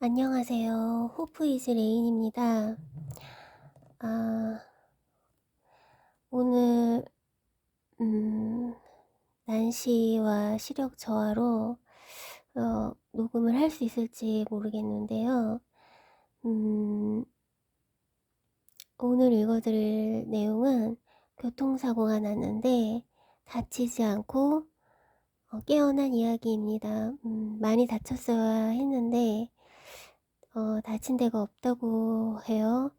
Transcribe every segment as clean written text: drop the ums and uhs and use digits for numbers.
안녕하세요. 호프이즈 레인입니다. 아, 오늘 난시와 시력 저하로 녹음을 할 수 있을지 모르겠는데요. 오늘 읽어드릴 내용은 교통사고가 났는데 다치지 않고 깨어난 이야기입니다. 많이 다쳤어야 했는데 다친 데가 없다고 해요.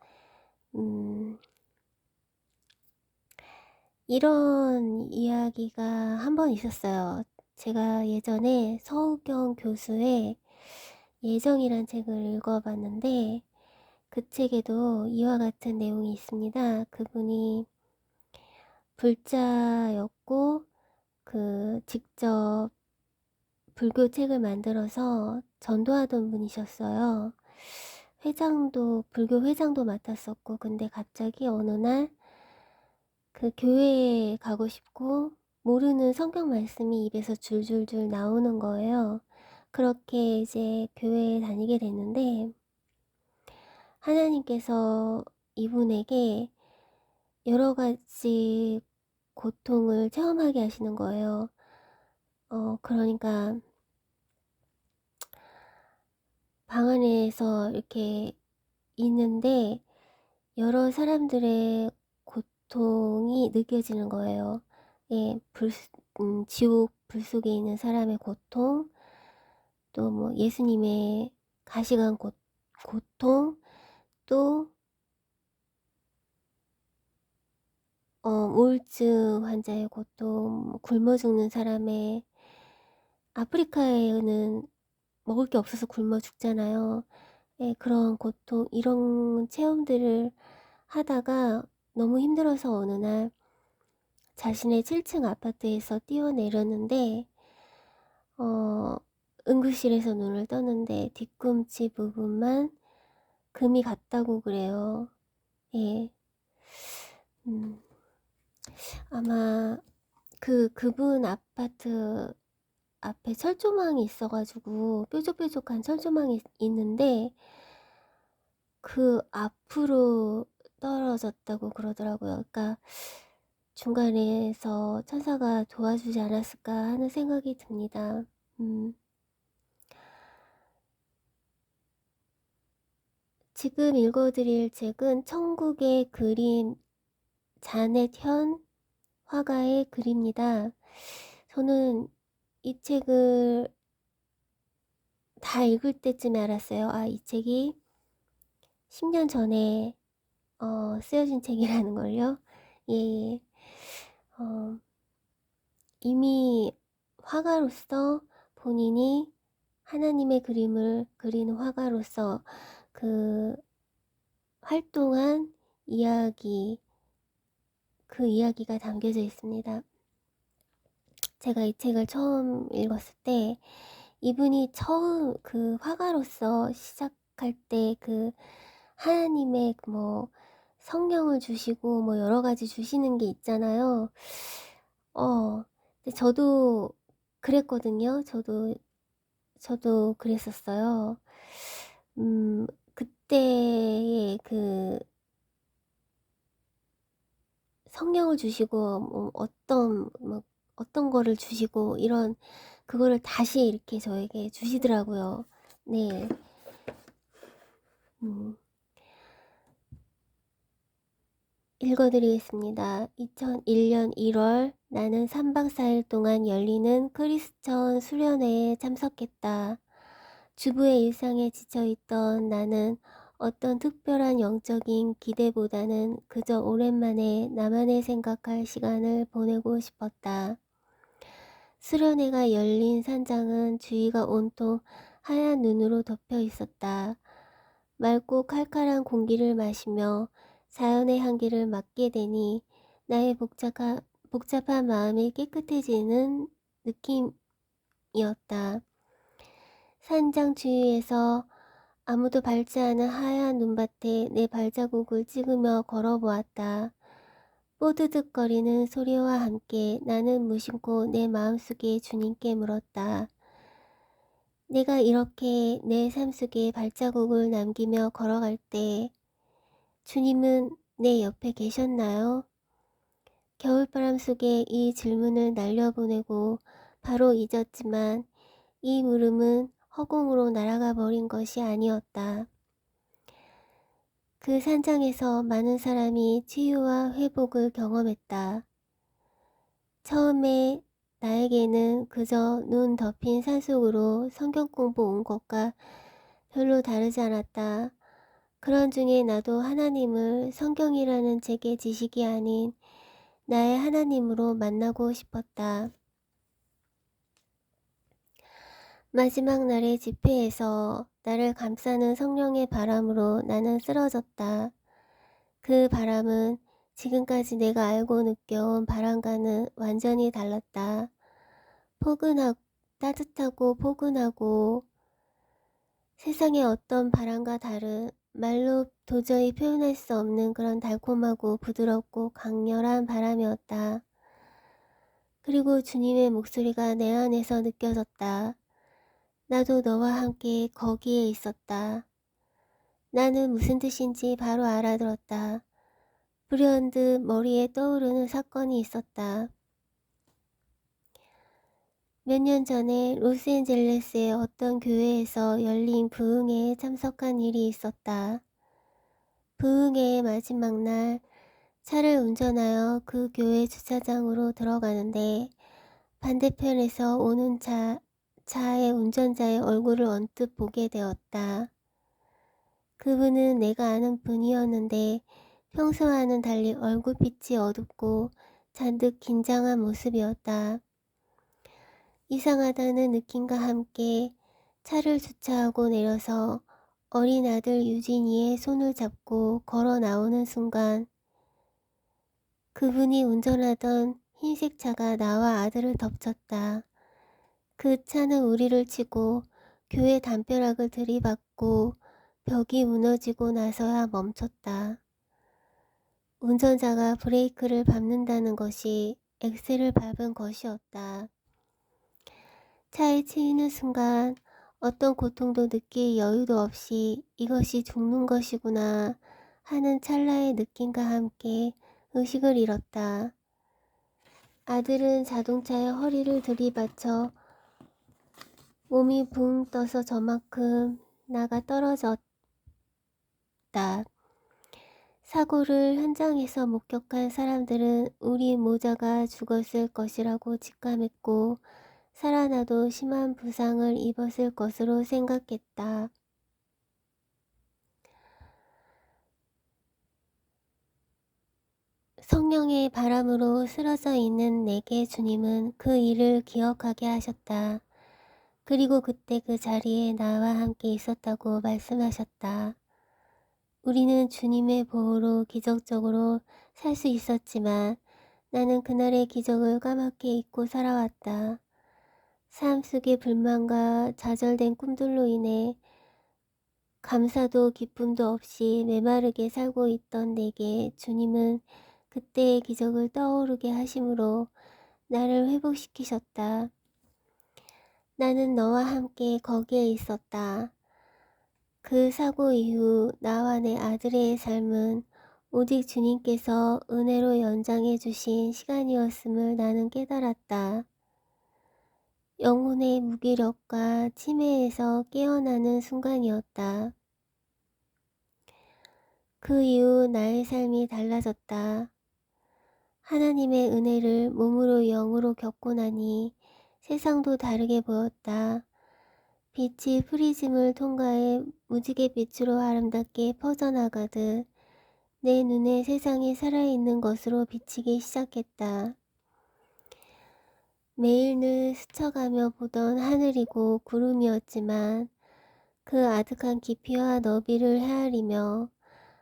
이런 이야기가 한 번 있었어요. 제가 예전에 서우경 교수의 예정이란 책을 읽어봤는데 그 책에도 이와 같은 내용이 있습니다. 그분이 불자였고 직접 불교 책을 만들어서 전도하던 분이셨어요. 불교 회장도 맡았었고, 근데 갑자기 어느 날 그 교회에 가고 싶고 모르는 성경 말씀이 입에서 줄줄줄 나오는 거예요. 그렇게 이제 교회에 다니게 됐는데 하나님께서 이분에게 여러 가지 고통을 체험하게 하시는 거예요. 그러니까 방 안에서 이렇게 있는데 여러 사람들의 고통이 느껴지는 거예요. 예, 지옥 불 속에 있는 사람의 고통, 또 뭐 예수님의 가시관 고통, 또 우울증 환자의 고통, 굶어 죽는 사람의, 아프리카에는 먹을 게 없어서 굶어 죽잖아요. 예, 그런 고통, 이런 체험들을 하다가 너무 힘들어서 어느 날 자신의 7층 아파트에서 뛰어내렸는데 응급실에서 눈을 떴는데 뒤꿈치 부분만 금이 갔다고 그래요. 예. 아마 그분 아파트 앞에 철조망이 있어가지고 뾰족뾰족한 철조망이 있는데 그 앞으로 떨어졌다고 그러더라고요. 그러니까 중간에서 천사가 도와주지 않았을까 하는 생각이 듭니다. 지금 읽어드릴 책은 천국의 그림, 자넷 현 화가의 글입니다. 저는 이 책을 다 읽을 때쯤에 알았어요. 이 책이 10년 전에 쓰여진 책이라는 걸요. 예. 이미 화가로서 본인이 하나님의 그림을 그리는 화가로서 그 활동한 이야기, 그 이야기가 담겨져 있습니다. 제가 이 책을 처음 읽었을 때 이분이 처음 그 화가로서 시작할 때 그 하나님의 뭐 성령을 주시고 뭐 여러 가지 주시는 게 있잖아요. 근데 저도 그랬거든요. 저도 그랬었어요. 그때의 그 성령을 주시고 어떤 거를 주시고 이런 그거를 다시 이렇게 저에게 주시더라고요. 네. 읽어드리겠습니다. 2001년 1월 나는 3박 4일 동안 열리는 크리스천 수련회에 참석했다. 주부의 일상에 지쳐있던 나는 어떤 특별한 영적인 기대보다는 그저 오랜만에 나만의 생각할 시간을 보내고 싶었다. 수련회가 열린 산장은 주위가 온통 하얀 눈으로 덮여 있었다. 맑고 칼칼한 공기를 마시며 자연의 향기를 맡게 되니 나의 복잡한 마음이 깨끗해지는 느낌이었다. 산장 주위에서 아무도 밟지 않은 하얀 눈밭에 내 발자국을 찍으며 걸어보았다. 뽀드득거리는 소리와 함께 나는 무심코 내 마음속에 주님께 물었다. 내가 이렇게 내 삶 속에 발자국을 남기며 걸어갈 때 주님은 내 옆에 계셨나요? 겨울바람 속에 이 질문을 날려보내고 바로 잊었지만 이 물음은 허공으로 날아가 버린 것이 아니었다. 그 산장에서 많은 사람이 치유와 회복을 경험했다. 처음에 나에게는 그저 눈 덮인 산속으로 성경 공부 온 것과 별로 다르지 않았다. 그런 중에 나도 하나님을 성경이라는 책의 지식이 아닌 나의 하나님으로 만나고 싶었다. 마지막 날의 집회에서 나를 감싸는 성령의 바람으로 나는 쓰러졌다. 그 바람은 지금까지 내가 알고 느껴온 바람과는 완전히 달랐다. 따뜻하고 포근하고 세상의 어떤 바람과 다른 말로 도저히 표현할 수 없는 그런 달콤하고 부드럽고 강렬한 바람이었다. 그리고 주님의 목소리가 내 안에서 느껴졌다. 나도 너와 함께 거기에 있었다. 나는 무슨 뜻인지 바로 알아들었다. 불현듯 머리에 떠오르는 사건이 있었다. 몇 년 전에 로스앤젤레스의 어떤 교회에서 열린 부흥회에 참석한 일이 있었다. 부흥회의 마지막 날 차를 운전하여 그 교회 주차장으로 들어가는데 반대편에서 오는 차의 운전자의 얼굴을 언뜻 보게 되었다. 그분은 내가 아는 분이었는데 평소와는 달리 얼굴빛이 어둡고 잔뜩 긴장한 모습이었다. 이상하다는 느낌과 함께 차를 주차하고 내려서 어린 아들 유진이의 손을 잡고 걸어 나오는 순간 그분이 운전하던 흰색 차가 나와 아들을 덮쳤다. 그 차는 우리를 치고 교회 담벼락을 들이받고 벽이 무너지고 나서야 멈췄다. 운전자가 브레이크를 밟는다는 것이 엑셀을 밟은 것이었다. 차에 치이는 순간 어떤 고통도 느낄 여유도 없이 이것이 죽는 것이구나 하는 찰나의 느낌과 함께 의식을 잃었다. 아들은 자동차에 허리를 들이받쳐 몸이 붕 떠서 저만큼 나가 떨어졌다. 사고를 현장에서 목격한 사람들은 우리 모자가 죽었을 것이라고 직감했고 살아나도 심한 부상을 입었을 것으로 생각했다. 성령의 바람으로 쓰러져 있는 내게 주님은 그 일을 기억하게 하셨다. 그리고 그때 그 자리에 나와 함께 있었다고 말씀하셨다. 우리는 주님의 보호로 기적적으로 살 수 있었지만 나는 그날의 기적을 까맣게 잊고 살아왔다. 삶 속의 불만과 좌절된 꿈들로 인해 감사도 기쁨도 없이 메마르게 살고 있던 내게 주님은 그때의 기적을 떠오르게 하심으로 나를 회복시키셨다. 나는 너와 함께 거기에 있었다. 그 사고 이후 나와 내 아들의 삶은 오직 주님께서 은혜로 연장해 주신 시간이었음을 나는 깨달았다. 영혼의 무기력과 치매에서 깨어나는 순간이었다. 그 이후 나의 삶이 달라졌다. 하나님의 은혜를 몸으로 영으로 겪고 나니 세상도 다르게 보였다. 빛이 프리즘을 통과해 무지개 빛으로 아름답게 퍼져나가듯 내 눈에 세상이 살아있는 것으로 비치기 시작했다. 매일 늘 스쳐가며 보던 하늘이고 구름이었지만 그 아득한 깊이와 너비를 헤아리며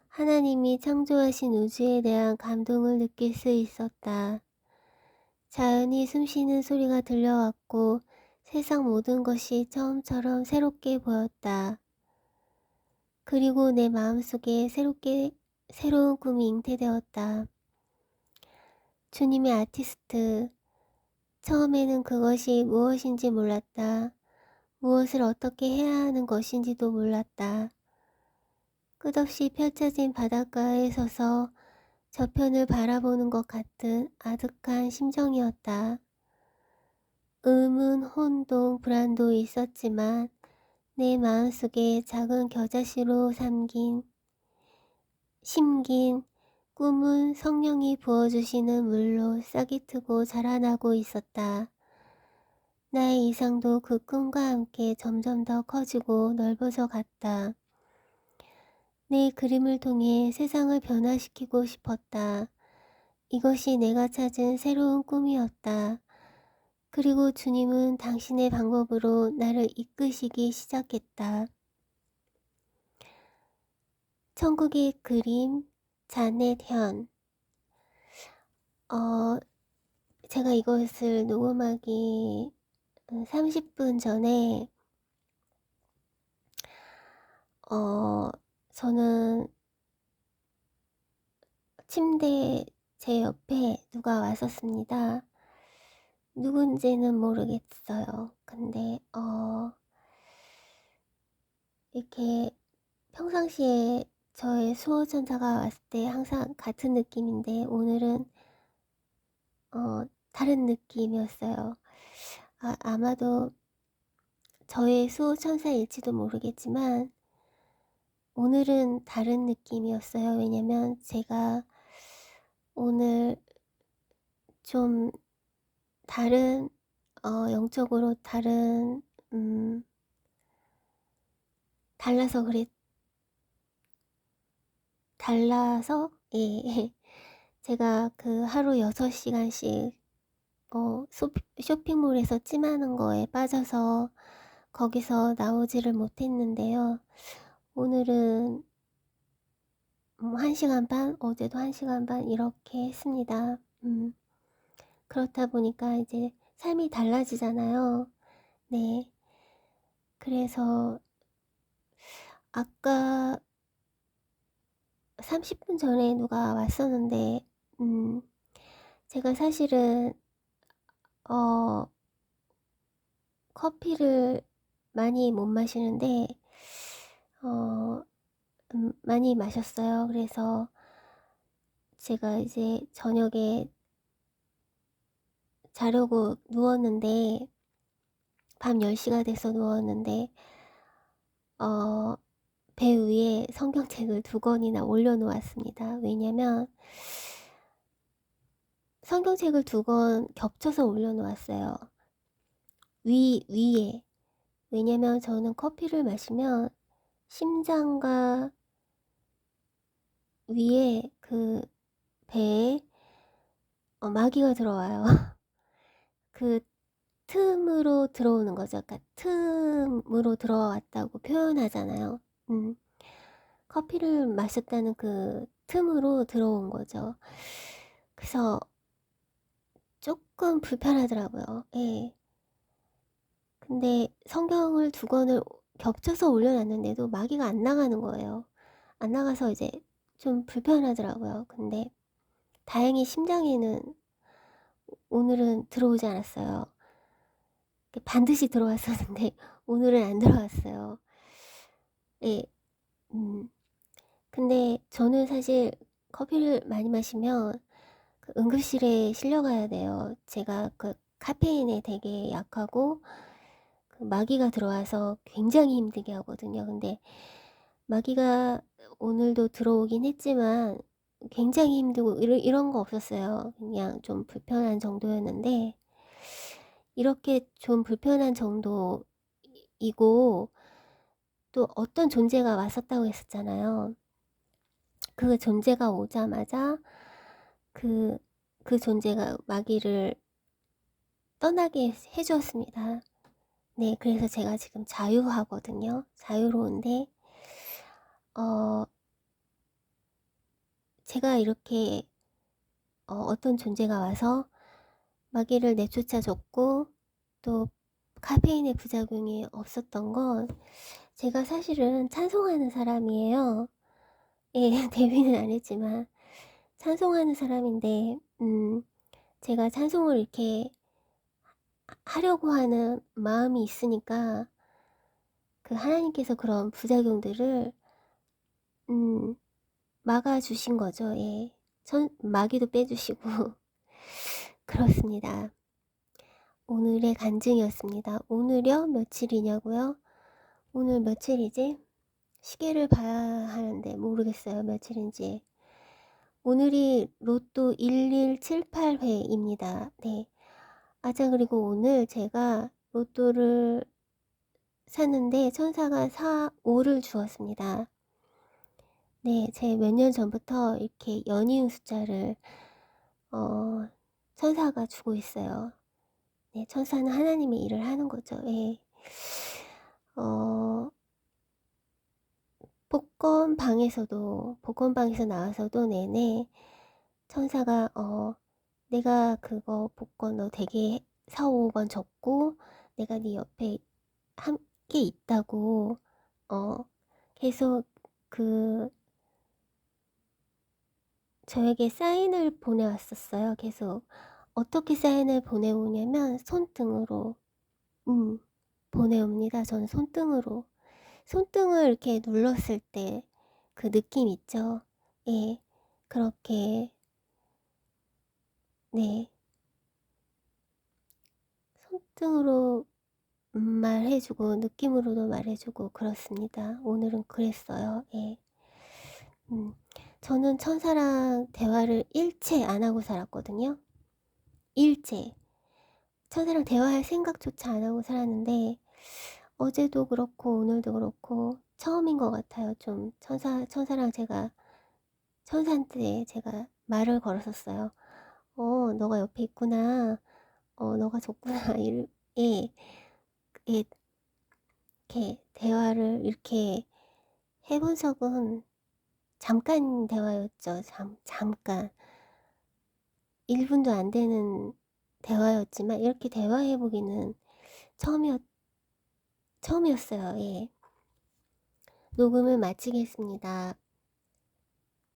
하나님이 창조하신 우주에 대한 감동을 느낄 수 있었다. 자연이 숨쉬는 소리가 들려왔고 세상 모든 것이 처음처럼 새롭게 보였다. 그리고 내 마음속에 새로운 꿈이 잉태되었다. 주님의 아티스트. 처음에는 그것이 무엇인지 몰랐다. 무엇을 어떻게 해야 하는 것인지도 몰랐다. 끝없이 펼쳐진 바닷가에 서서 저편을 바라보는 것 같은 아득한 심정이었다. 의문, 혼동, 불안도 있었지만 내 마음속에 작은 겨자씨로 심긴 꿈은 성령이 부어주시는 물로 싹이 트고 자라나고 있었다. 나의 이상도 그 꿈과 함께 점점 더 커지고 넓어져 갔다. 내 그림을 통해 세상을 변화시키고 싶었다. 이것이 내가 찾은 새로운 꿈이었다. 그리고 주님은 당신의 방법으로 나를 이끄시기 시작했다. 천국의 그림, 자넷 현. 제가 이것을 녹음하기 30분 전에 저는 침대 제 옆에 누가 왔었습니다. 누군지는 모르겠어요. 근데 이렇게 평상시에 저의 수호천사가 왔을 때 항상 같은 느낌인데 오늘은 다른 느낌이었어요. 아마도 저의 수호천사일지도 모르겠지만 오늘은 다른 느낌이었어요. 왜냐면 제가 오늘 좀 다른 영적으로 다른 달라서 예. 제가 그 하루 6시간씩 쇼핑몰에서 찜하는 거에 빠져서 거기서 나오지를 못했는데요. 오늘은 1시간 반, 어제도 1시간 반 이렇게 했습니다. 그렇다 보니까 이제 삶이 달라지잖아요. 네. 그래서 아까 30분 전에 누가 왔었는데 제가 사실은 커피를 많이 못 마시는데 많이 마셨어요. 그래서 제가 이제 저녁에 자려고 누웠는데 밤 10시가 돼서 누웠는데 배 위에 성경책을 2권이나 올려놓았습니다. 왜냐면 성경책을 2권 겹쳐서 올려놓았어요. 위에. 왜냐면 저는 커피를 마시면 심장과 위에 그 배에 마귀가 들어와요. 그 틈으로 들어오는 거죠. 그러니까 틈으로 들어왔다고 표현하잖아요. 커피를 마셨다는 그 틈으로 들어온 거죠. 그래서 조금 불편하더라고요. 예. 근데 성경을 2권을 겹쳐서 올려놨는데도 마귀가 안 나가는 거예요. 안 나가서 이제 좀 불편하더라고요. 근데 다행히 심장에는 오늘은 들어오지 않았어요. 반드시 들어왔었는데 오늘은 안 들어왔어요. 예. 근데 저는 사실 커피를 많이 마시면 그 응급실에 실려가야 돼요. 제가 그 카페인에 되게 약하고 그 마귀가 들어와서 굉장히 힘들게 하거든요. 근데 마귀가 오늘도 들어오긴 했지만 굉장히 힘들고 이런 거 없었어요. 그냥 좀 불편한 정도였는데 이렇게 좀 불편한 정도이고 또 어떤 존재가 왔었다고 했었잖아요. 그 존재가 오자마자 그 존재가 마귀를 떠나게 해주었습니다. 네, 그래서 제가 지금 자유하거든요. 자유로운데 제가 이렇게 어떤 존재가 와서 마귀를 내쫓아줬고 또 카페인의 부작용이 없었던 건 제가 사실은 찬송하는 사람이에요. 예, 데뷔는 안 했지만 찬송하는 사람인데 제가 찬송을 이렇게 하려고 하는 마음이 있으니까 그 하나님께서 그런 부작용들을 음 막아 주신 거죠. 예. 마귀도 빼 주시고 그렇습니다. 오늘의 간증이었습니다. 오늘요? 며칠이냐고요? 오늘 며칠이지? 시계를 봐야 하는데 모르겠어요, 며칠인지. 오늘이 로또 1178회입니다. 네. 그리고 오늘 제가 로또를 샀는데 천사가 4, 5를 주었습니다. 네, 제 몇 년 전부터 이렇게 연이은 숫자를 천사가 주고 있어요. 네, 천사는 하나님의 일을 하는 거죠. 예. 복권방에서 나와서도 내내 천사가 내가 그거 복권 너 되게 4, 5번 줬고 내가 네 옆에 함께 있다고 계속 저에게 사인을 보내왔었어요. 계속 어떻게 사인을 보내오냐면 손등으로 보내옵니다. 저는 손등을 이렇게 눌렀을 때 그 느낌 있죠? 예, 그렇게 네, 손등으로 말해주고 느낌으로도 말해주고 그렇습니다. 오늘은 그랬어요. 예. 저는 천사랑 대화를 일체 안 하고 살았거든요. 일체. 천사랑 대화할 생각조차 안 하고 살았는데 어제도 그렇고 오늘도 그렇고 처음인 것 같아요. 좀 천사한테 제가 말을 걸었었어요. 너가 옆에 있구나. 너가 좋구나. 예, 예, 이렇게 대화를 이렇게 해본 적은 잠깐 대화였죠. 잠깐. 1분도 안 되는 대화였지만 이렇게 대화해보기는 처음이었어요. 예. 녹음을 마치겠습니다.